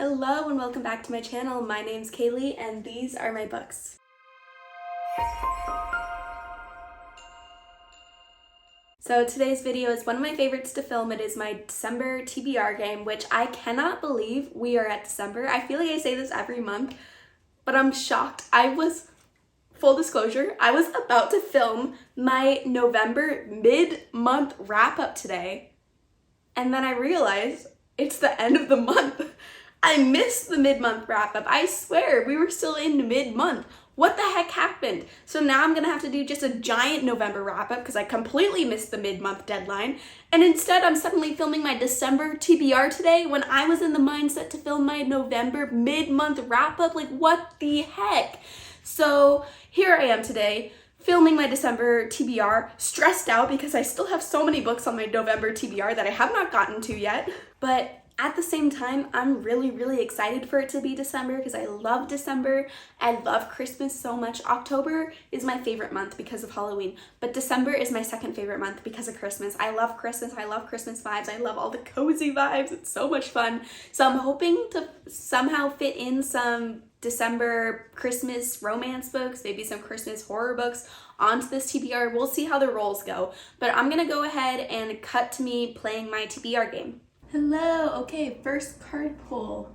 Hello and welcome back to my channel. My name's Kaylee and these are my books. So today's video is one of my favorites to film. It is my December TBR game, which I cannot believe we are at December. I feel like I say this every month, but I'm shocked. Full disclosure, I was about to film my November mid-month wrap-up today, and then I realized it's the end of the month. I missed the mid-month wrap-up. I swear, we were still in mid-month. What the heck happened? So now I'm gonna have to do just a giant November wrap-up because I completely missed the mid-month deadline. And instead, I'm suddenly filming my December TBR today when I was in the mindset to film my November mid-month wrap-up. Like, what the heck? So here I am today, filming my December TBR, stressed out because I still have so many books on my November TBR that I have not gotten to yet. But at the same time, I'm really excited for it to be December because I love December. I love Christmas so much. October is my favorite month because of Halloween, but December is my second favorite month because of Christmas. I love Christmas. I love Christmas vibes. I love all the cozy vibes. It's so much fun. So I'm hoping to somehow fit in some December Christmas romance books, maybe some Christmas horror books onto this TBR. We'll see how the rolls go, but I'm gonna go ahead and cut to me playing my TBR game. Hello, okay, first card pull.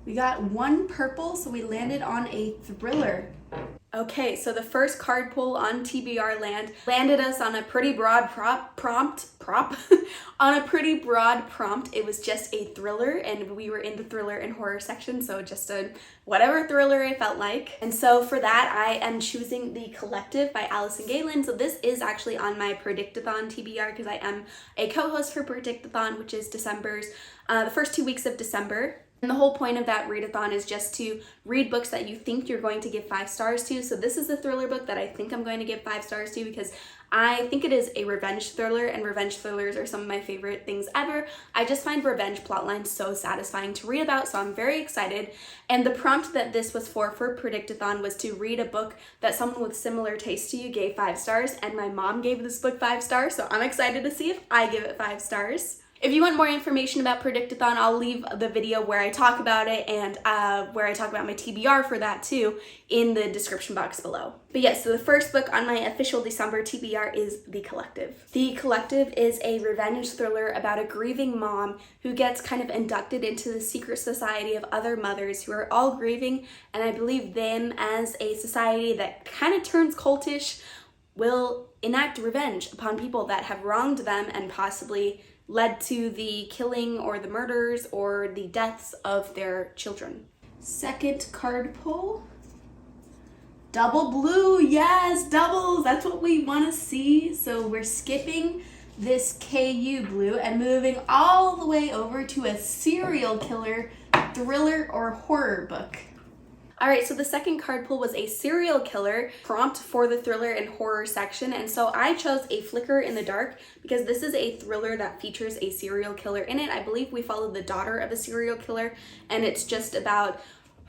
We got one purple, so we landed on a thriller. Okay, so the first card pull on TBRLAND landed us on a pretty broad prompt. On a pretty broad prompt. It was just a thriller, and we were in the thriller and horror section, so just a whatever thriller I felt like. And so for that, I am choosing The Collective by Allison Galen. So this is actually on my Predictathon TBR because I am a co-host for Predictathon, which is December's, the first 2 weeks of December. And the whole point of that readathon is just to read books that you think you're going to give 5 stars to. So this is the thriller book that I think I'm going to give 5 stars to because I think it is a revenge thriller, and revenge thrillers are some of my favorite things ever. I just find revenge plotlines so satisfying to read about, so I'm very excited. And the prompt that this was for Predictathon was to read a book that someone with similar taste to you gave 5 stars, and my mom gave this book 5 stars, so I'm excited to see if I give it 5 stars. If you want more information about Predictathon, I'll leave the video where I talk about it and where I talk about my TBR for that too in the description box below. But yes, so the first book on my official December TBR is The Collective. The Collective is a revenge thriller about a grieving mom who gets kind of inducted into the secret society of other mothers who are all grieving, and I believe them as a society that kind of turns cultish will enact revenge upon people that have wronged them and possibly led to the killing or the murders or the deaths of their children. Second card pull. Double blue, yes, doubles, that's what we want to see. So we're skipping this KU blue and moving all the way over to a serial killer thriller or horror book. All right, so the second card pull was a serial killer prompt for the thriller and horror section, and so I chose A Flicker in the Dark because this is a thriller that features a serial killer in it. I believe we follow the daughter of a serial killer, and it's just about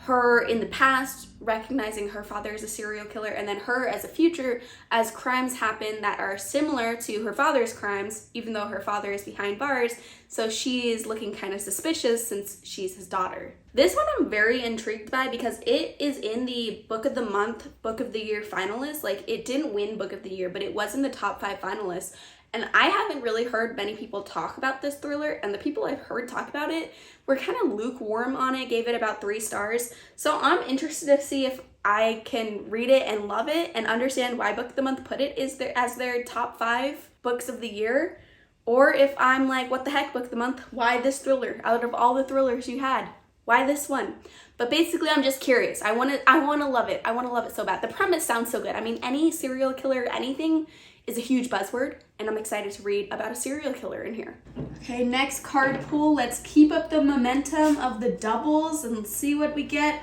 her in the past recognizing her father as a serial killer, and then her as a future as crimes happen that are similar to her father's crimes, even though her father is behind bars, so she is looking kind of suspicious since she's his daughter. This one I'm very intrigued by because it is in the Book of the Month, Book of the Year finalists. Like, it didn't win Book of the Year, but it was in the top 5 finalists. And I haven't really heard many people talk about this thriller, and the people I've heard talk about it were kind of lukewarm on it, gave it about 3 stars. So I'm interested to see if I can read it and love it and understand why Book of the Month put it as their top 5 books of the year, or if I'm like, what the heck, Book of the Month, why this thriller? Out of all the thrillers you had, why this one? But basically, I'm just curious. I want to love it. I want to love it so bad. The premise sounds so good. I mean, any serial killer, anything is a huge buzzword, and I'm excited to read about a serial killer in here. Okay, next card pull. Let's keep up the momentum of the doubles and see what we get.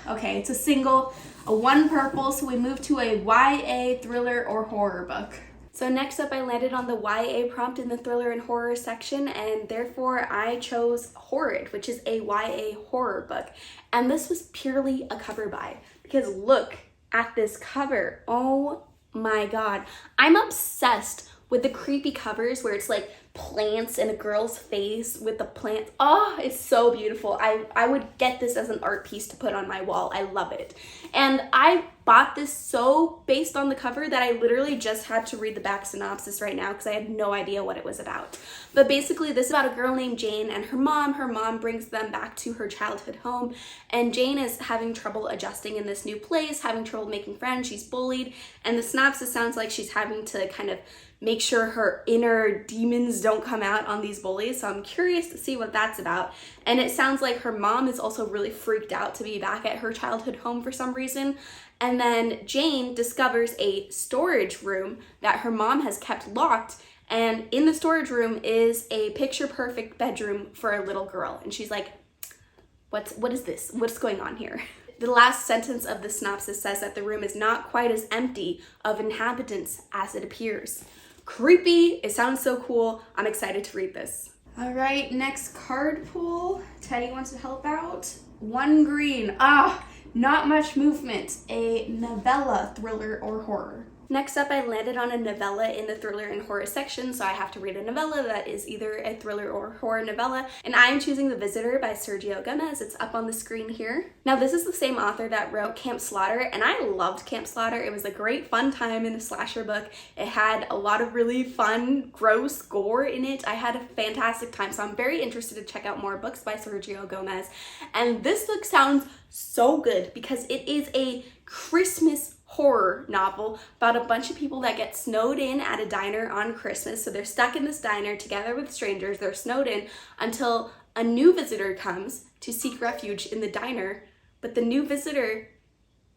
Okay, it's a single, a 1 purple, so we move to a YA thriller or horror book. So next up, I landed on the YA prompt in the thriller and horror section, and therefore I chose Horde, which is a YA horror book. And this was purely a cover buy, because look at this cover. Oh my god. I'm obsessed with the creepy covers where it's like plants and a girl's face with the plants. Oh, it's so beautiful. I would get this as an art piece to put on my wall. I love it. And I bought this so based on the cover that I literally just had to read the back synopsis right now because I had no idea what it was about. But basically this is about a girl named Jane and her mom. Her mom brings them back to her childhood home, and Jane is having trouble adjusting in this new place, having trouble making friends. She's bullied, and the synopsis sounds like she's having to kind of make sure her inner demons don't come out on these bullies. So I'm curious to see what that's about. And it sounds like her mom is also really freaked out to be back at her childhood home for some reason. And then Jane discovers a storage room that her mom has kept locked. And in the storage room is a picture perfect bedroom for a little girl. And she's like, what is this? What's going on here? The last sentence of the synopsis says that the room is not quite as empty of inhabitants as it appears. Creepy. It sounds so cool. I'm excited to read this. All right, next card pool. Teddy wants to help out. One green. Not much movement. A novella, thriller, or horror. Next up, I landed on a novella in the thriller and horror section, so I have to read a novella that is either a thriller or horror novella, and I am choosing The Visitor by Sergio Gomez. It's up on the screen here. Now, this is the same author that wrote Camp Slaughter, and I loved Camp Slaughter. It was a great fun time in a slasher book. It had a lot of really fun, gross gore in it. I had a fantastic time, so I'm very interested to check out more books by Sergio Gomez. And this book sounds so good because it is a Christmas horror novel about a bunch of people that get snowed in at a diner on Christmas. So they're stuck in this diner together with strangers. They're snowed in until a new visitor comes to seek refuge in the diner. But the new visitor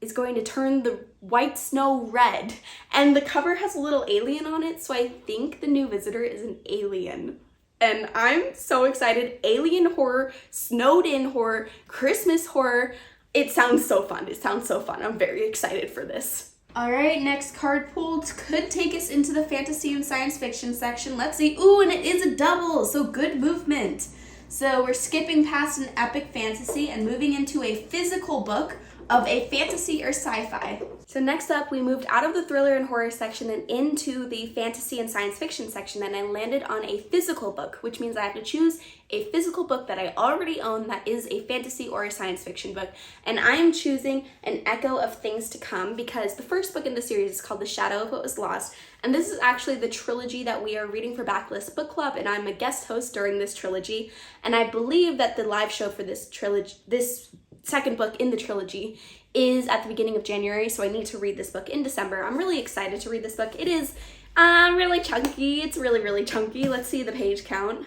is going to turn the white snow red. And the cover has a little alien on it, so I think the new visitor is an alien. And I'm so excited. Alien horror, snowed in horror, Christmas horror. It sounds so fun. It sounds so fun. I'm very excited for this. All right, next card pool could take us into the fantasy and science fiction section. Let's see. Ooh, and it is a double, so good movement. So we're skipping past an epic fantasy and moving into a physical book of a fantasy or sci-fi. So next up, we moved out of the thriller and horror section and into the fantasy and science fiction section, and I landed on a physical book, which means I have to choose a physical book that I already own that is a fantasy or a science fiction book. And I am choosing An Echo of Things to Come because the first book in the series is called The Shadow of What Was Lost, and this is actually the trilogy that we are reading for Backlist Book Club, and I'm a guest host during this trilogy. And I believe that the live show for this trilogy, this second book in the trilogy, is at the beginning of January, so I need to read this book in December. I'm really excited to read this book. It is really chunky. It's really chunky. Let's see the page count.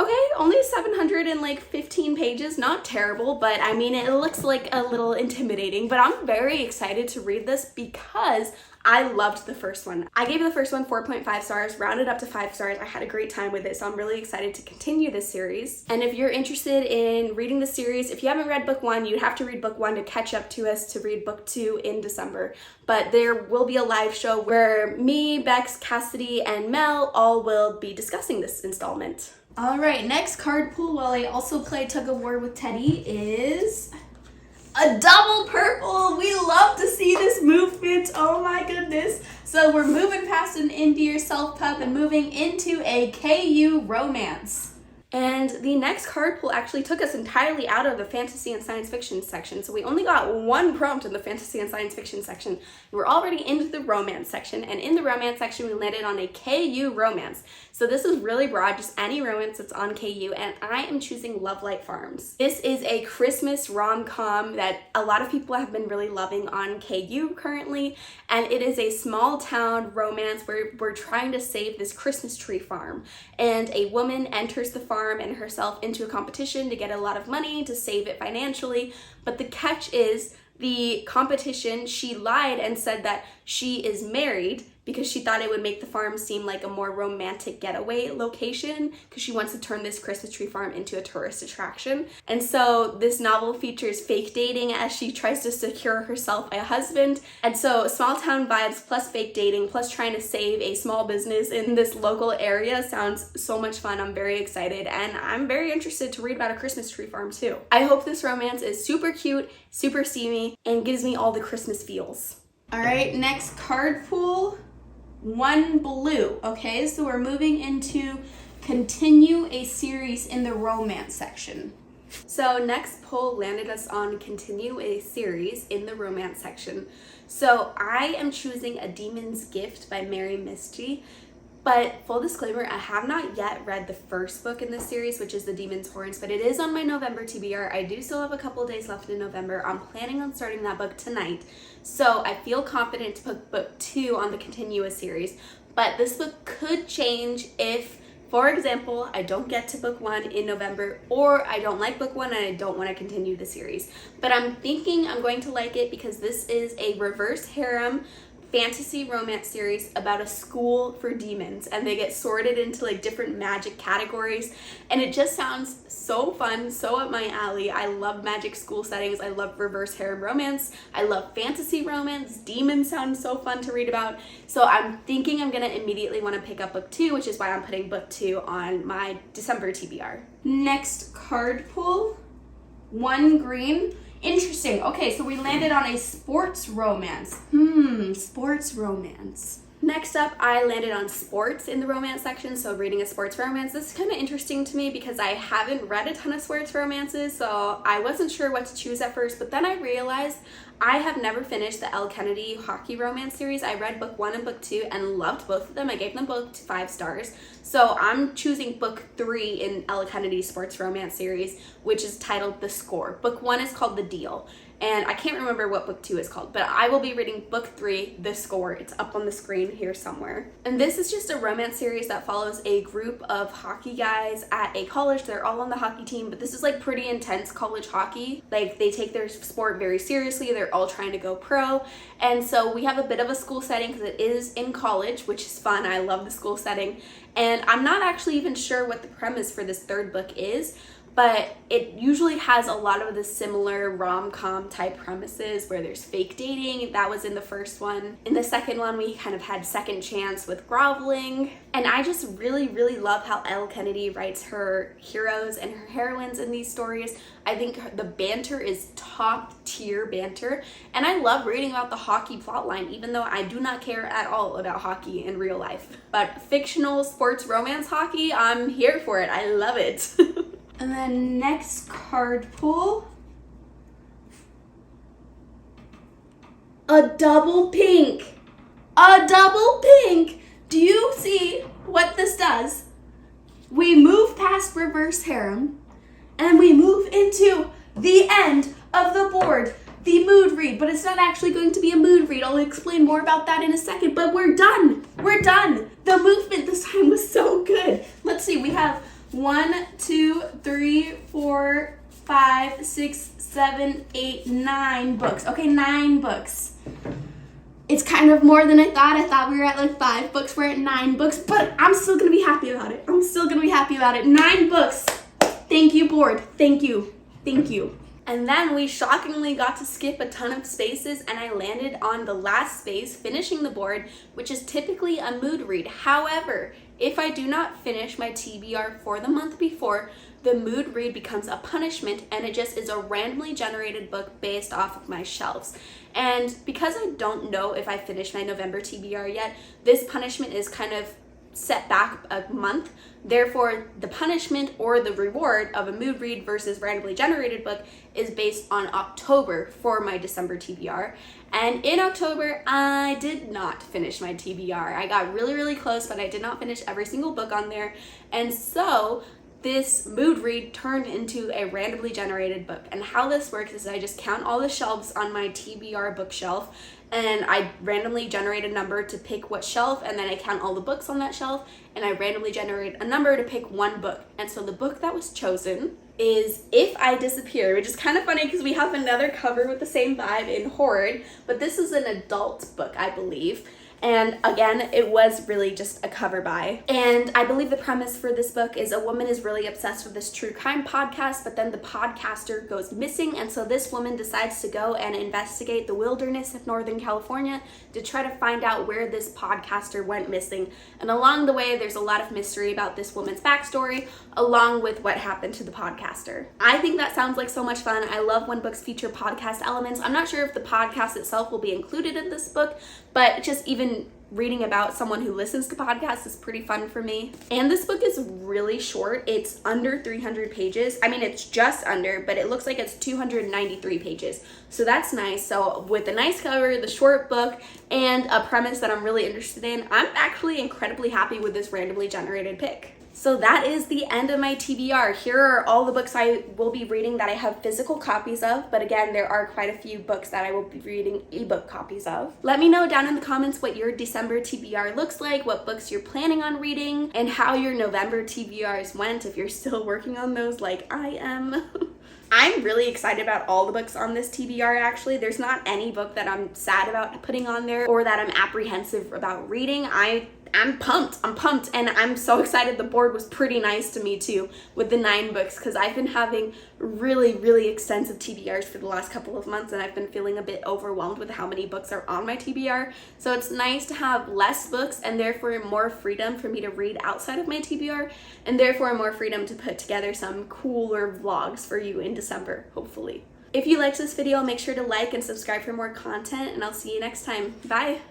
Okay, only 715 pages, not terrible, but I mean, it looks like a little intimidating, but I'm very excited to read this because I loved the first one. I gave the first one 4.5 stars, rounded up to 5 stars. I had a great time with it, so I'm really excited to continue this series. And if you're interested in reading the series, if you haven't read book 1, you'd have to read book 1 to catch up to us to read book 2 in December. But there will be a live show where me, Bex, Cassidy, and Mel all will be discussing this installment. All right, next card pool while I also play Tug of War with Teddy is a double purple. We love to see this movement. Oh my goodness. So we're moving past an Into Yourself pup and moving into a KU romance. And the next card pool actually took us entirely out of the fantasy and science fiction section. So we only got one prompt in the fantasy and science fiction section. We're already into the romance section, and in the romance section, we landed on a KU romance. So this is really broad, just any romance that's on KU, and I am choosing Love Light Farms. This is a Christmas rom-com that a lot of people have been really loving on KU currently, and it is a small town romance where we're trying to save this Christmas tree farm, and a woman enters the farm and herself into a competition to get a lot of money to save it financially, but the catch is the competition, she lied and said that she is married because she thought it would make the farm seem like a more romantic getaway location because she wants to turn this Christmas tree farm into a tourist attraction. And so this novel features fake dating as she tries to secure herself a husband. And so small town vibes plus fake dating plus trying to save a small business in this local area sounds so much fun. I'm very excited, and I'm very interested to read about a Christmas tree farm too. I hope this romance is super cute, super steamy, and gives me all the Christmas feels. All right, next card pool. one blue. Okay, so we're moving into continue a series in the romance section. So next poll landed us on continue a series in the romance section. So I am choosing A Demon's Gift by Mary Misty. But full disclaimer, I have not yet read the first book in this series, which is The Demon's Horns, but it is on my November TBR. I do still have a couple days left in November. I'm planning on starting that book tonight. So I feel confident to put book 2 on the continuous series. But this book could change if, for example, I don't get to book 1 in November, or I don't like book 1 and I don't want to continue the series. But I'm thinking I'm going to like it because this is a reverse harem fantasy romance series about a school for demons, and they get sorted into like different magic categories, and it just sounds so fun, so up my alley. I love magic school settings. I love reverse harem romance. I love fantasy romance. Demons sound so fun to read about. So I'm thinking I'm gonna immediately want to pick up book 2, which is why I'm putting book 2 on my December TBR. Next card pull, 1 green. Interesting. Okay, so we landed on a sports romance. Sports romance. Next up, I landed on sports in the romance section, so reading a sports romance. This is kind of interesting to me because I haven't read a ton of sports romances, so I wasn't sure what to choose at first, but then I realized I have never finished the Elle Kennedy hockey romance series. I read book 1 and book 2 and loved both of them. I gave them both 5 stars. So I'm choosing book 3 in Elle Kennedy's sports romance series, which is titled The Score. Book 1 is called The Deal, and I can't remember what book 2 is called, but I will be reading book 3, The Score. It's up on the screen here somewhere. And this is just a romance series that follows a group of hockey guys at a college. They're all on the hockey team, but this is like pretty intense college hockey. Like, they take their sport very seriously. They're all trying to go pro. And so we have a bit of a school setting because it is in college, which is fun. I love the school setting. And I'm not actually even sure what the premise for this 3rd book is, but it usually has a lot of the similar rom-com type premises where there's fake dating. That was in the first one. In the second one, we kind of had second chance with groveling. And I just really, really love how Elle Kennedy writes her heroes and her heroines in these stories. I think the banter is top tier banter. And I love reading about the hockey plotline, even though I do not care at all about hockey in real life. But fictional sports romance hockey, I'm here for it. I love it. And then next card pull, a double pink. A double pink. Do you see what this does? We move past reverse harem and we move into the end of the board, the mood read, but it's not actually going to be a mood read. I'll explain more about that in a second, but we're done. We're done. The movement this time was so good. Let's see, we have 1, 2, 3, 4, 5, 6, 7, 8, 9 books. Okay, 9 books. It's kind of more than I thought. I thought we were at like 5 books. We're at 9 books, but I'm still gonna be happy about it. 9 books. Thank you, board. Thank you. And then we shockingly got to skip a ton of spaces, and I landed on the last space, finishing the board, which is typically a mood read. However, if I do not finish my TBR for the month before, the mood read becomes a punishment, and it just is a randomly generated book based off of my shelves. And because I don't know if I finished my November TBR yet, this punishment is kind of set back a month. Therefore, the punishment or the reward of a mood read versus randomly generated book is based on October for my December TBR. And in October, I did not finish my TBR. I got really, really close, but I did not finish every single book on there. And so this mood read turned into a randomly generated book. And how this works is I just count all the shelves on my TBR bookshelf, and I randomly generate a number to pick what shelf, and then I count all the books on that shelf, and I randomly generate a number to pick one book. And so the book that was chosen is If I Disappear, which is kind of funny because we have another cover with the same vibe in Horde, but this is an adult book, I believe. And again, it was really just a cover by. And I believe the premise for this book is a woman is really obsessed with this true crime podcast, but then the podcaster goes missing. And so this woman decides to go and investigate the wilderness of Northern California to try to find out where this podcaster went missing. And along the way, there's a lot of mystery about this woman's backstory, along with what happened to the podcaster. I think that sounds like so much fun. I love when books feature podcast elements. I'm not sure if the podcast itself will be included in this book, but just even reading about someone who listens to podcasts is pretty fun for me. And this book is really short. It's under 300 pages. I mean, it's just under, but it looks like it's 293 pages. So that's nice. So with a nice cover, the short book, and a premise that I'm really interested in, I'm actually incredibly happy with this randomly generated pick. So that is the end of my TBR. Here are all the books I will be reading that I have physical copies of, but again, there are quite a few books that I will be reading ebook copies of. Let me know down in the comments what your December TBR looks like, what books you're planning on reading, and how your November TBRs went, if you're still working on those like I am. I'm really excited about all the books on this TBR actually. There's not any book that I'm sad about putting on there or that I'm apprehensive about reading. I'm pumped, and I'm so excited. The board was pretty nice to me too with the 9 books, because I've been having really extensive TBRs for the last couple of months, and I've been feeling a bit overwhelmed with how many books are on my TBR. So it's nice to have less books and therefore more freedom for me to read outside of my TBR, and therefore more freedom to put together some cooler vlogs for you in December, hopefully. If you liked this video, make sure to like and subscribe for more content, and I'll see you next time. Bye!